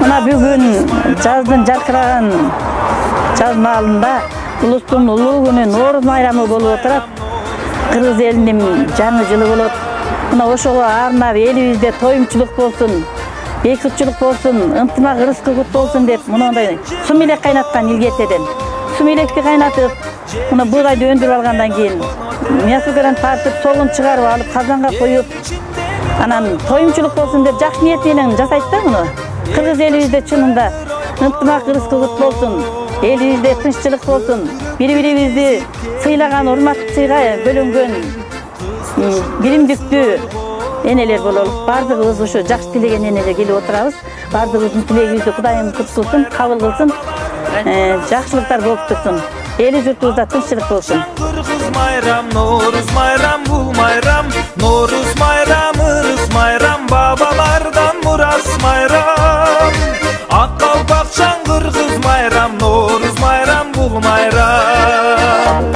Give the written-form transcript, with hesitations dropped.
Mına бүгүn жаздын жаркыраган жаз маалында улустун улуу күнү Нооруз майрамы болуп отурат. Кыргыз элинин жаңы жылы болот. Мына ошого арнап элибизде тоюмчулук болсун, бейкутчулук болсун, ынтымак ырыскы кут болсун деп мындай сум элек кайнаткан илгетеден. Сум электи кайнатып, мына бугайды өндүрүп алгандан кийин мясокөрөн тартып, соғын чыгарып алып, казанга коюп, анан тоюмчулук болсун деп жакшы ниет менен жасайт да муну. Кыргыз элибизде чынында ынтымак ырыскы кут болсун, элибизде тынччылык болсун, бири-бирибизди сыйлаган, урматчыга бөлөнгөн биримдиктүү энелер бололуп, бардыгыбыз ушу жакшы тилеген энелер келип отурабыз. Бардыгыбыздын тилегибизди Кудайым куткулсун, кабыл кылсын, жакшылыктар болуп турсун. Эли журтубузда тынччылык болсун. Кыргыз майрам, Нооруз майрам, бул майрам, Нооруз майрам, ырыс майрам, бабалардан мурас майрам. Ак калпакчан кыргыз майрам, Нооруз майрам, бул майрам.